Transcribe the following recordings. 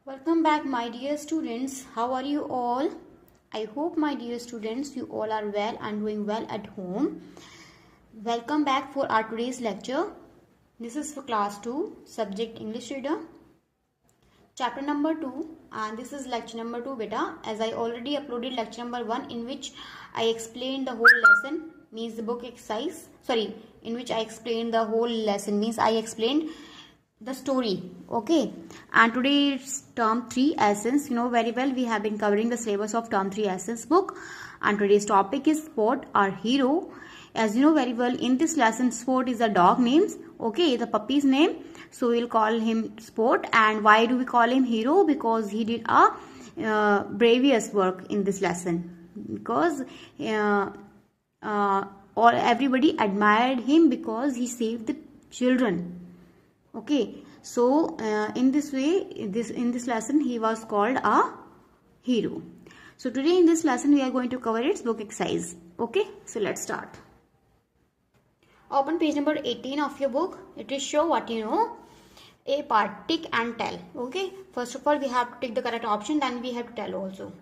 Welcome back, my dear students. How are you all? I hope, my dear students, you all are well and doing well at home. Welcome back for our today's lecture. This is for class 2, subject English reader, chapter number 2, and this is lecture number 2 beta. As I already uploaded lecture number 1 in which I explained the whole lesson, means the book exercise. In which I explained the whole lesson, means I explained the story. Okay, and today it's term 3 essence. You know very well we have been covering the syllabus of term 3 essence book, and today's topic is Sport, our hero. As you know very well, in this lesson Sport is the dog names, okay, the puppy's name, so we'll call him Sport. And why do we call him hero? Because he did a bravest work in this lesson, because or everybody admired him because he saved the children. Okay, so in this way, in this lesson he was called a hero. So today in this lesson we are going to cover its book exercise. Okay, so let's start. Open page number 18 of your book. It is show what you know. A part, tick and tell. Okay, first of all we have to tick the correct option, then we have to tell also.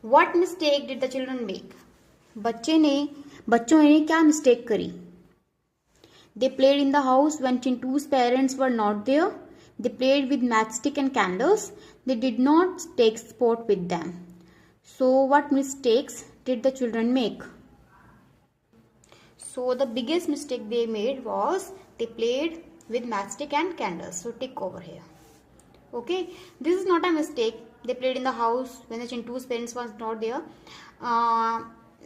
What mistake did the children make? बच्चों ने क्या mistake करी? They played in the house when Chintu's parents were not there. They played with matchstick and candles. They did not take sport with them. So what mistakes did the children make? So the biggest mistake they made was they played with matchstick and candles. So tick over here. Okay, this is not a mistake. They played in the house when the Chintu's parents was not there.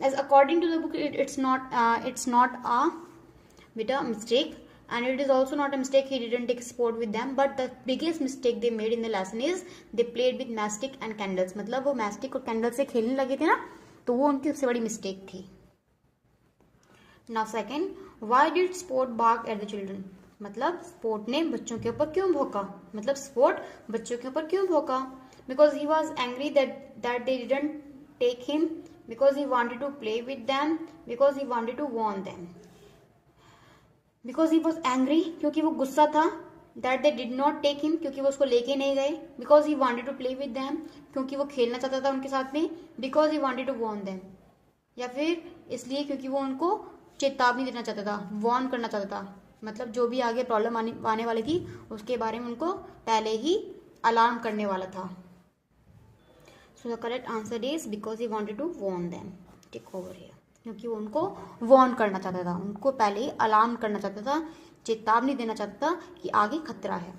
As according to the book, it's not a mistake, and it is also not a mistake he didn't take sport with them. But the biggest mistake they made in the lesson is they played with matchstick and candles. मतलब वो matchstick और candle से खेलने लगे थे ना, तो वो उनकी सबसे बड़ी mistake थी. Now second, why did Sport bark at the children? मतलब Sport ने बच्चों के ऊपर क्यों भौंका? मतलब Sport बच्चों के ऊपर क्यों भौंका? Because he was angry that they didn't take him, because he wanted to play with them, because he wanted to warn them. Because he was angry, क्योंकि वो गुस्सा था, that they did not take him, क्योंकि वो उसको लेके नहीं गए, because he wanted to play with them, क्योंकि वो खेलना चाहता था उनके साथ में, because he wanted to warn them, या फिर इसलिए क्योंकि वो उनको चेतावनी देना चाहता था, वार्न करना चाहता था. मतलब जो भी आगे प्रॉब्लम आने वाली थी उसके बारे में उनको पहले ही अलार्म करने वाला था. So the correct answer is because he wanted to warn them. Tick over here. क्योंकि वो उनको वार्न करना चाहता था, उनको पहले ही अलार्म करना चाहता था, चेतावनी देना चाहता था कि आगे खतरा है.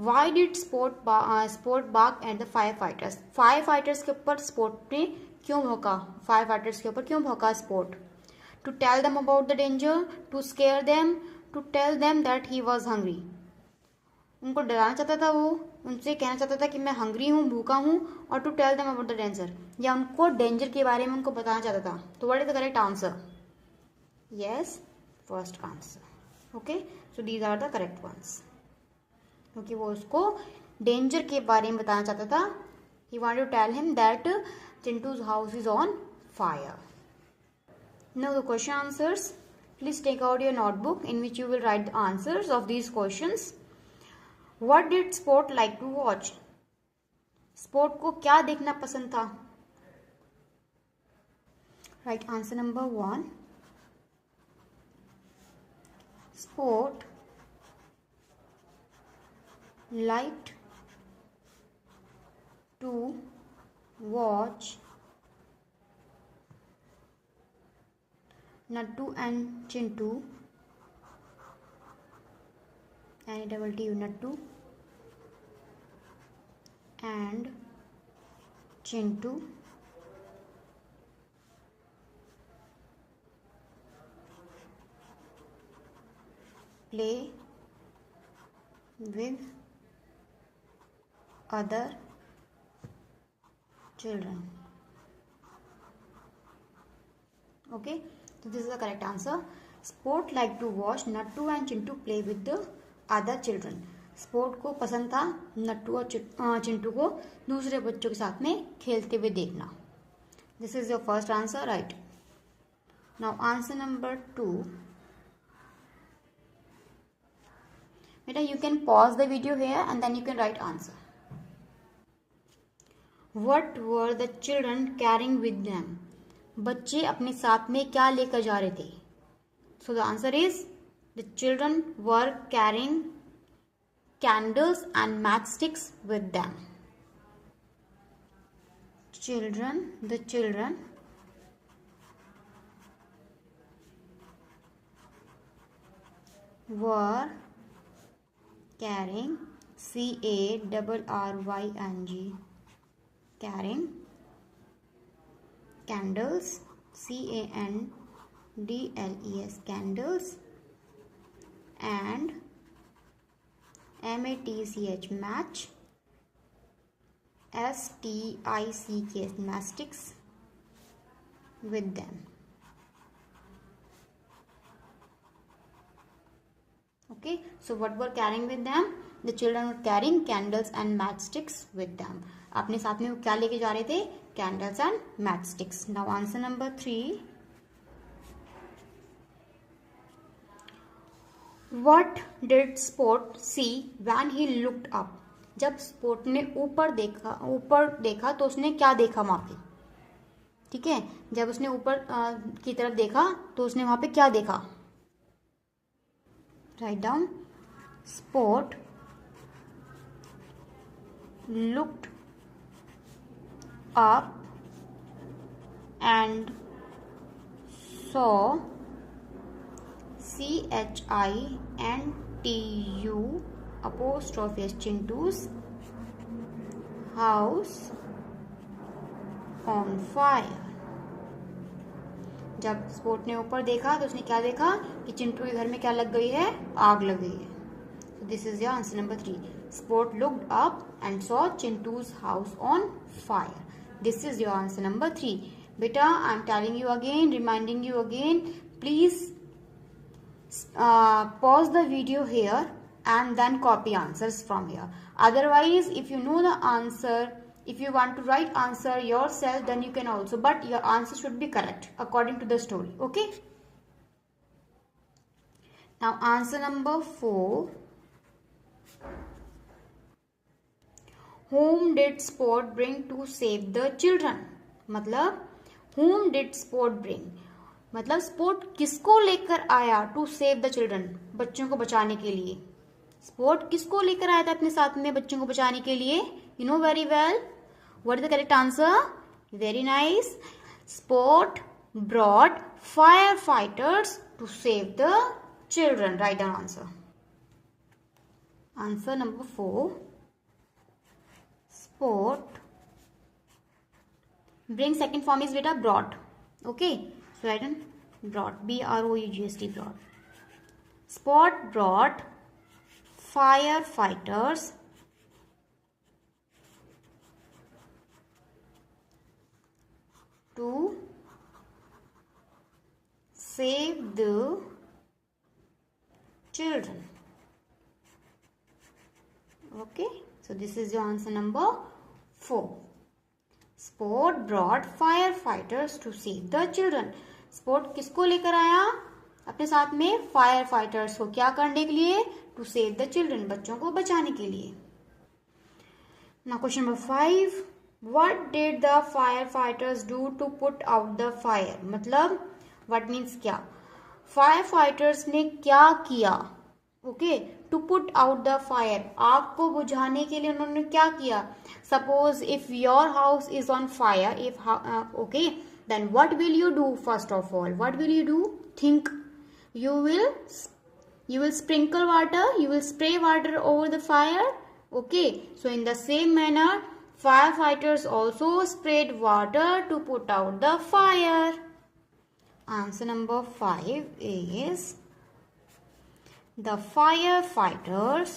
Why did Sport bark at the firefighters? Firefighters के ऊपर Sport ने क्यों भौंका? Firefighters के ऊपर क्यों भौंका Sport? To tell them about the danger, to scare them, to tell them that he was hungry. उनको डराना चाहता था, वो उनसे कहना चाहता था कि मैं हंग्री हूँ, भूखा हूँ, और to tell them about the danger, या उनको डेंजर के बारे में उनको बताना चाहता था. तो what is the correct answer? Yes, first answer. Okay, so these are the correct ones. क्योंकि वो उसको डेंजर के बारे में बताना चाहता था. He wanted to tell him that Chintu's house is on fire. Now the question answers. Please take out your notebook in which you will write the answers of these questions. What did Sport like to watch? Sport को क्या देखना पसंद था? Right answer number 1. Sport liked to watch Nattu and Chintu. N-E-T-T-U, Nattu and Chintu play with other children. Okay, so this is the correct answer. Sport like to watch Nattu and Chintu play with the other children. Sport को पसंद था नट्टू और चिंटू को दूसरे बच्चों के साथ में खेलते हुए देखना. This is your first answer, right. Now answer number 2. Beta, you can pause the video here and then you can write answer. What were the children carrying with them? बच्चे अपने साथ में क्या लेकर जा रहे थे? So the answer is the children were carrying candles and matchsticks with them. The children were carrying carrying carrying candles, candles, candles, and match, match, sticks, matchsticks with them. Okay, so what were carrying with them? The children were carrying candles and matchsticks with them. अपने साथ में वो क्या लेके जा रहे थे? Candles and matchsticks. Now answer number 3. What did Spot see when he looked up? जब स्पोर्ट ने ऊपर देखा तो उसने क्या देखा वहां पे? ठीक है, जब उसने ऊपर की तरफ देखा तो उसने वहां पे क्या देखा? Write down. Spot looked up and saw Chintu's house on fire. जब स्पोर्ट ने ऊपर देखा तो उसने क्या देखा कि चिंटू के घर में क्या लग गई है? आग लग गई है. So this is your answer number 3. Sport looked up and saw Chintu's house on fire. This is your answer number 3. Beta, I am telling you again, reminding you again, please pause the video here and then copy answers from here. Otherwise, if you know the answer, if you want to write answer yourself, then you can also, but your answer should be correct according to the story. Okay. Now answer number 4. Whom did Spot bring to save the children? मतलब whom did Spot bring? मतलब sport किसको लेकर आया to save the children? बच्चों को बचाने के लिए. स्पोर्ट किसको लेकर आया था अपने साथ में बच्चों को बचाने के लिए? You know very well. What is the correct answer? Very nice. Sport brought fire fighters to save the children. Write down answer. Answer number 4. Sport bring second form is beta brought. Okay, so write down brought, B-R-O-U-G-H-T, brought. Spot brought firefighters to save the children. Okay, so this is your answer number 4. Sport brought firefighters to save the children. Sport किसको लेकर आया अपने साथ में? Fire fighters को. क्या करने के लिए? टू सेव द चिल्ड्रन, बच्चों को बचाने के लिए. Now question number 5. What did the firefighters do to put out the fire? मतलब what means क्या? Firefighters ने क्या किया? Okay, to put out the fire, आग को बुझाने के लिए उन्होंने क्या किया? Suppose if your house is on fire, if okay, then what will you do? First of all, what will you do? Think. You will sprinkle water, you will spray water over the fire. Okay, so in the same manner, firefighters also sprayed water to put out the fire. Answer number 5 is the firefighters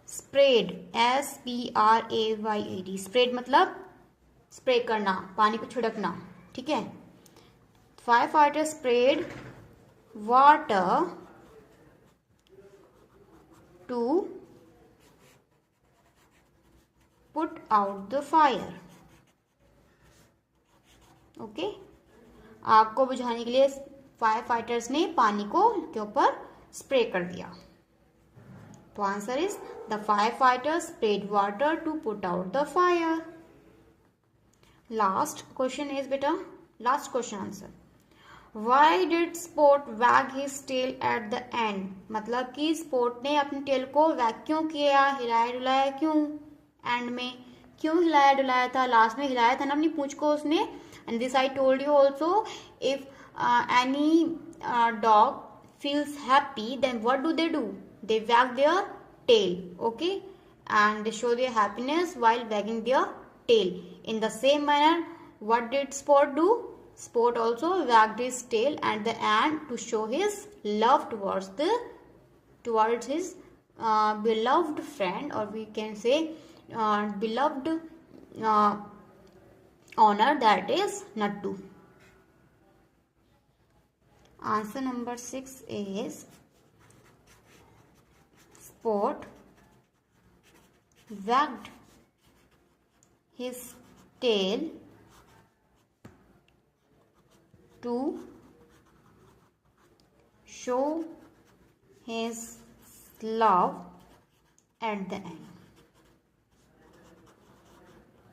sprayed, S-P-R-A-Y-A-D. sprayed मतलब spray करना, पानी को छिड़कना. ठीक है. Firefighters sprayed water to put out the fire. Okay, आग को बुझाने के लिए फायर फाइटर्स ने पानी को के ऊपर स्प्रे कर दिया. तो answer is the fire fighters spread water to put out the fire. Last question is बेटा, last question answer. Why did Sport wag his tail at the end. मतलब कि स्पोर्ट ने अपनी टेल को वैग क्यों किया, हिलाया डुलाया क्यों, एंड में क्यों हिलाया डुलाया था, लास्ट में हिलाया था ना अपनी पूंछ को उसने. And this I told you also, if any dog feels happy, then what do? They wag their tail, okay, and they show their happiness while wagging their tail. In the same manner, what did Sport do? Sport also wagged his tail at the end to show his love towards his beloved friend, or we can say beloved owner, that is Nattu. Answer number 6 is Sport wagged his tail to show his love at the end.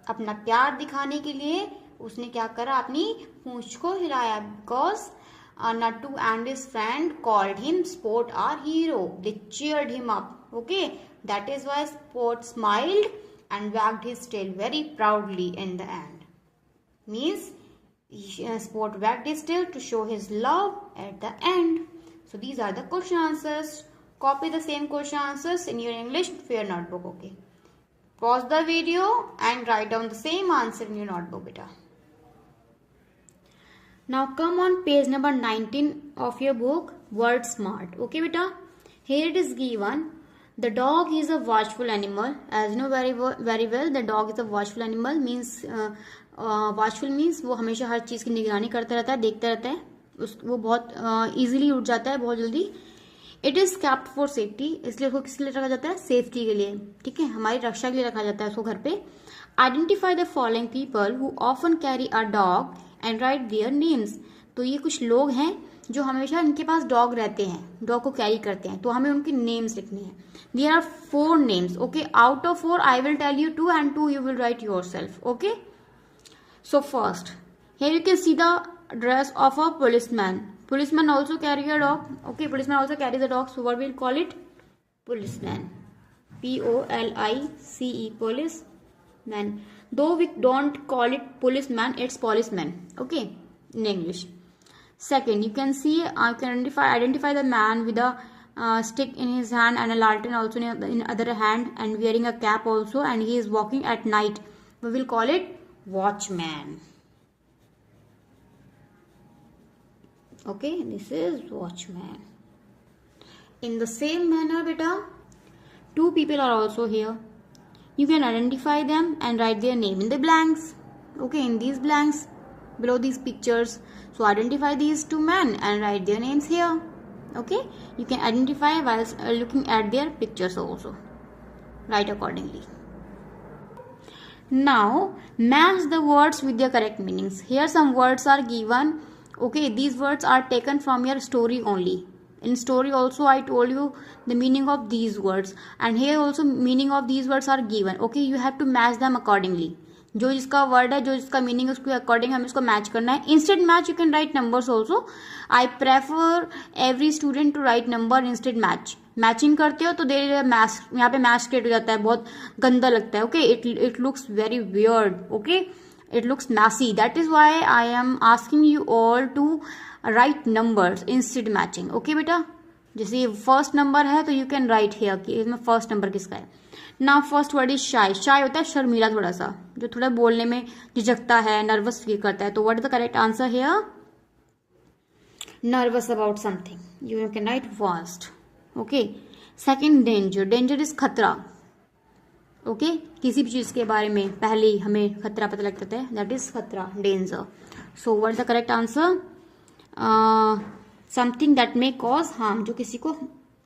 अपना प्यार दिखाने के लिए उसने क्या करा, अपनी पूंछ को हिलाया. Because Nattu and his friend called him Sport our hero. They cheered him up. Okay, that is why Sport smiled and wagged his tail very proudly in the end. Means Sport wagged his tail to show his love at the end. So these are the question answers. Copy the same question answers in your English fair notebook. Okay, pause the video and write down the same answer in your notebook, beta. Now come on page number 19 of your book, Word Smart. Okay beta, here it is given, the dog is a watchful animal. As you know very well, the dog is a watchful animal. Means watchful means वो हमेशा हर चीज़ की निगरानी करता रहता है, देखता रहता है, वो बहुत easily उठ जाता है, बहुत जल्दी. It is kept for safety, इसलिए उसको किस लिए रखा जाता है, सेफ्टी के लिए. ठीक है, हमारी रक्षा के लिए रखा जाता है उसको घर पे. Identify the following people who often carry a dog and right their names. तो ये कुछ लोग हैं जो हमेशा इनके पास डॉग रहते हैं, डॉग को कैरी करते हैं, तो हमें उनके नेम्स लिखने हैं. There are 4 names. Okay, out of 4 I will tell you 2 and 2 you will write yourself. Okay, so first here you can see the dress of a policeman. Policeman also carry a dog. Okay, policeman also carries a dog, so what we'll call it, policeman. Police, policeman. Though we don't call it policeman, it's policeman. Okay, in English. Second, you can see, you can identify the man with a stick in his hand and a lantern also in other hand, and wearing a cap also, and he is walking at night. We will call it watchman. Okay, this is watchman. In the same manner beta, 2 people are also here. You can identify them and write their name in the blanks. Okay, in these blanks below these pictures. So identify these 2 men and write their names here. Okay, you can identify while looking at their pictures also. Write accordingly. Now match the words with their correct meanings. Here some words are given. Okay, these words are taken from your story only. In story also I told you the meaning of these words, and here also meaning of these words are given. Okay, you have to match them accordingly. जो जिसका word है, जो जिसका meaning है, उसके according हमें इसको match करना है. Instead match you can write numbers also. I prefer every student to write number instead match. Matching करते हो तो देर मैच, यहाँ पे मैच क्रिएट हो जाता है, बहुत गंदा लगता है. Okay, it looks very weird. Okay, it looks messy. That is why I am asking you all to write numbers instead matching. Okay beta, जैसे फर्स्ट नंबर है तो you can write here कि इसमें फर्स्ट नंबर किसका है. Now first word is shy. Shy होता है शर्मीला, थोड़ा सा, जो थोड़ा बोलने में झिझकता है, नर्वस फील करता है. तो what is the correct answer here? Nervous about something. You can write first. Okay. Second, danger. Danger is खतरा. ओके, किसी भी चीज़ के बारे में पहले ही हमें खतरा पता लग जाता है, दैट इज खतरा, danger. So what is the correct answer? Something that may cause harm, जो किसी को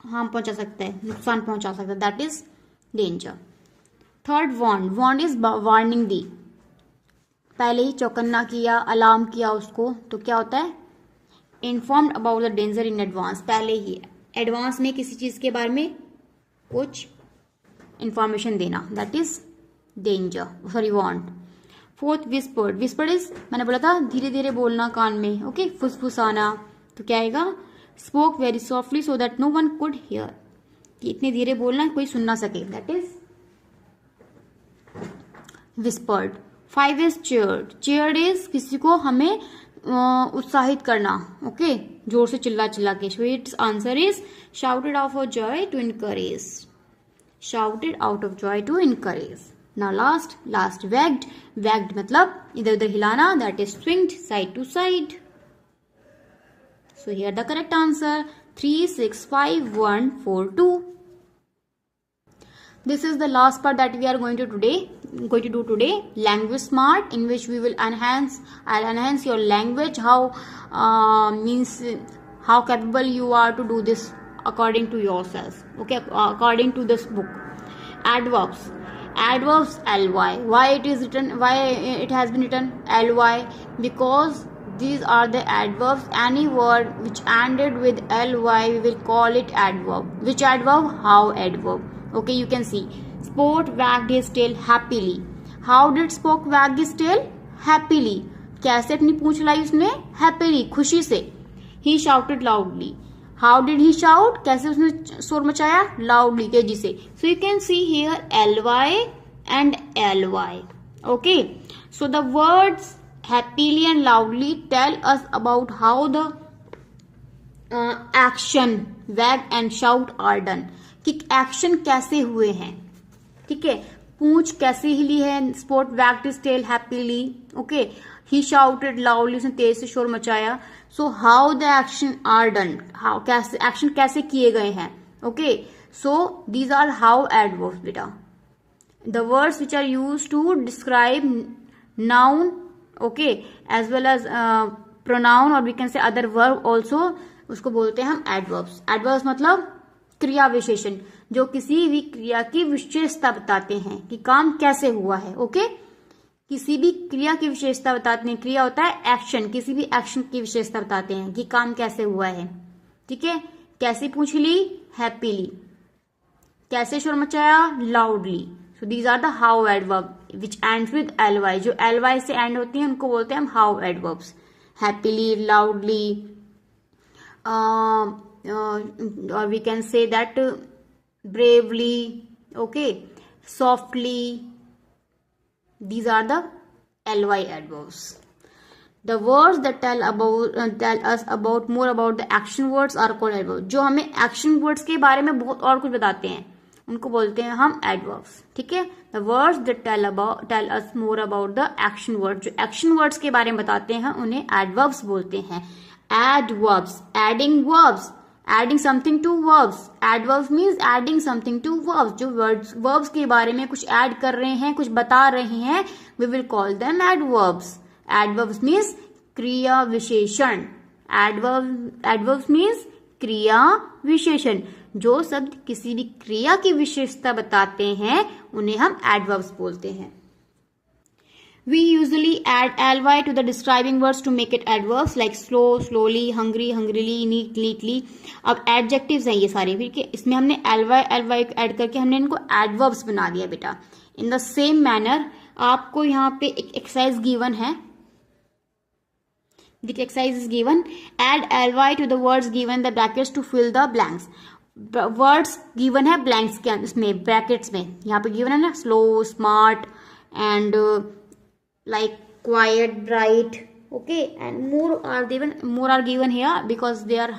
हार्म पहुंचा सकता है, नुकसान पहुंचा सकता है, that is danger. Third, warn. Warn is warning दी. पहले ही चौकन्ना किया, अलार्म किया उसको, तो क्या होता है, informed about the danger in advance. पहले ही एडवांस में किसी चीज़ के बारे में कुछ इंफॉर्मेशन देना, that is danger, sorry want. Fourth whispered, whispered is मैंने बोला था धीरे धीरे बोलना कान में, ओके, फुसफुसाना। तो क्या आएगा, spoke very softly so that no one could hear, कि इतने धीरे बोलना कोई सुन ना सके, that is whispered. 5 is cheered, cheered is किसी को हमें उत्साहित करना, ओके, जोर से चिल्ला चिल्ला के। So it's answer is shouted out of joy to encourage, shouted out of joy to encourage. Now last wagged, wagged मतलब इधर उधर हिलाना, that is swinged side to side. So here the correct answer 3, 6, 5, 1, 4, 2. This is the last part that we are going to do today, language smart, in which we will I'll enhance your language, means how capable you are to do this according to yourself, okay, according to this book. Adverbs, ly, why it has been written ly, because these are the adverbs. Any word which ended with ly we will call it adverb. Which adverb? How adverb. Okay, you can see Sport wagged his tail happily. How did Spock wag his tail? Happily. कैसे अपनी पूंछ हिलाई उसने? Happily, खुशी से. He shouted loudly. How did he shout? कैसे उसने शोर मचाया? Loudly, तेजी से. So you can see here ly and ly. Okay. So the words happily and loudly tell us about how the action wag and shout are done. कि action कैसे हुए हैं, ठीक है, पूंछ कैसे हिली है, Sport wagged his tail happily, okay, he shouted loudly, उसने तेज से शोर मचाया। So how the action are done, how कैसे एक्शन कैसे किए गए हैं, okay, so these are how adverbs बेटा, the words which are used to describe noun, okay, as well as pronoun, और we can say other verb also, उसको बोलते हैं हम एडवर्ब्स। एडवर्ब्स मतलब क्रिया विशेषण, जो किसी भी क्रिया की विशेषता बताते हैं कि काम कैसे हुआ है, ओके, किसी भी क्रिया की विशेषता बताते हैं। क्रिया होता है एक्शन, किसी भी एक्शन की विशेषता बताते हैं कि काम कैसे हुआ है, ठीक है। कैसे पूछ ली? हैप्पीली। कैसे शोर मचाया? Loudly. So these are the how adverb which ends with ly, जो ly से एंड होती हैं उनको बोलते हैं हम how adverbs. Happily, loudly, or we can say that bravely, okay, softly, these are the ly adverbs. The words that tell us about more about the action words are called adverbs. जो हमें action words के बारे में बहुत और कुछ बताते हैं उनको बोलते हैं हम adverbs, ठीक है। The words that tell us more about the action words, जो action words के बारे में बताते हैं उन्हें adverbs बोलते हैं। Adverbs, adding verbs, adding something to verbs. Adverbs means adding something to verbs. जो verbs के बारे में कुछ add कर रहे हैं, कुछ बता रहे हैं, we will call them adverbs. Adverbs means क्रिया विशेषण. Adverbs means क्रिया विशेषण. जो शब्द किसी भी क्रिया की विशेषता बताते हैं उन्हें हम adverbs बोलते हैं. We usually add ly to the describing words to make it adverbs like slow, slowly, hungry, hungrily, neat, neatly. अब adjectives हैं ये सारे, ठीक है, इसमें हमने ly ऐड करके हमने इनको adverbs बना दिया बेटा। In the same manner आपको यहाँ पे एक exercise given है, the exercise is given, add ly to the words given the brackets to fill the blanks. Words given है blanks के इसमें brackets में, यहाँ पे given है ना slow, smart and like quiet, bright, okay, and more are given here because they are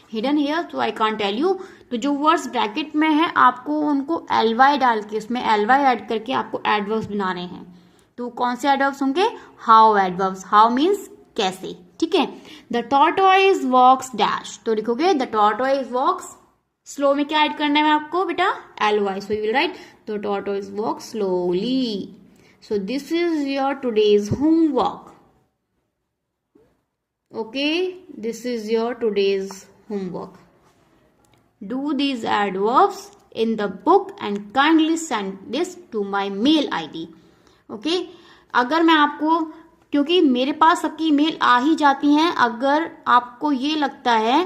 hidden here, so I can't tell you. तो जो words bracket में है आपको उनको ly डाल के उसमें ly ऐड करके आपको adverbs बनाने हैं। तो कौन से adverbs होंगे? how adverbs. how means कैसे, ठीक है। the tortoise walks dash, तो लिखोगे the tortoise walks, slow में क्या ऐड करना है आपको बेटा? ly, so you will write the tortoise walks slowly. So this is your today's homework. Okay, this is your today's homework. Do these adverbs in the book and kindly send this to my mail ID. Okay, अगर मैं आपको, क्योंकि मेरे पास सबकी email आ ही जाती हैं, अगर आपको ये लगता है,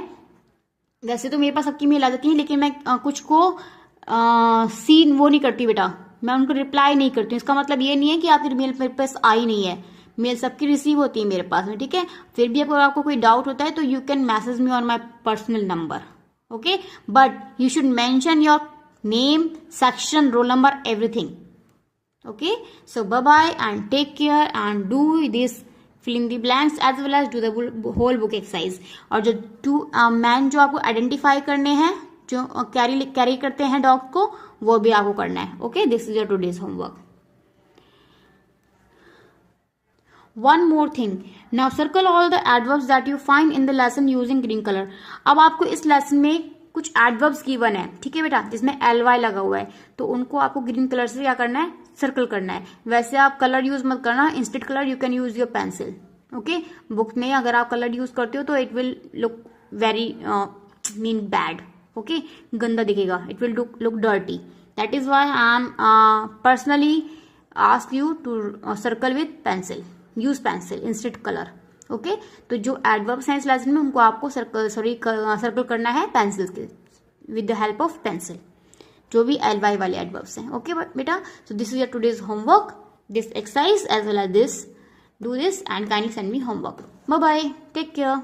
वैसे तो मेरे पास सबकी मेल आ जाती है लेकिन मैं कुछ को सीन वो नहीं करती बेटा, मैं उनको रिप्लाई नहीं करती हूँ। इसका मतलब ये नहीं है कि आपकी मेल मेरे पास आई नहीं है, मेल सबकी रिसीव होती है मेरे पास में, ठीक है। फिर भी अगर आपको कोई डाउट होता है तो you can message me on my personal number, okay, but you should mention your name, section, roll number, everything, okay. So bye bye and take care and do this fill in the blanks as well as do the whole book exercise। और जो to man जो आपको identify करने हैं, जो carry करते हैं dog को, वो भी आपको करना है, okay. This is your today's homework. One more thing, now circle all the adverbs that you find in the lesson using green colour. अब आपको इस लेसन में कुछ एडवर्ब्स गिवन है, ठीक है बेटा, जिसमें LY लगा हुआ है, तो उनको आपको ग्रीन कलर से क्या करना है, सर्कल करना है। वैसे आप कलर यूज मत करना, instead colour you can use your pencil, okay. Book में अगर आप कलर यूज करते हो तो it will look very mean bad, okay, गंदा दिखेगा, it will look dirty. That is why I am personally ask you to circle with pencil, use pencil instead colour, okay. तो जो एडवर्ब्स हैं इस lesson में उनको आपको सर्कल करना है पेंसिल के with the help of pencil, जो भी LY वाले एडवर्ब्स हैं, ओके बेटा। So this is your today's homework, this exercise as well as this, do this and kindly send me homework. Bye bye, take care.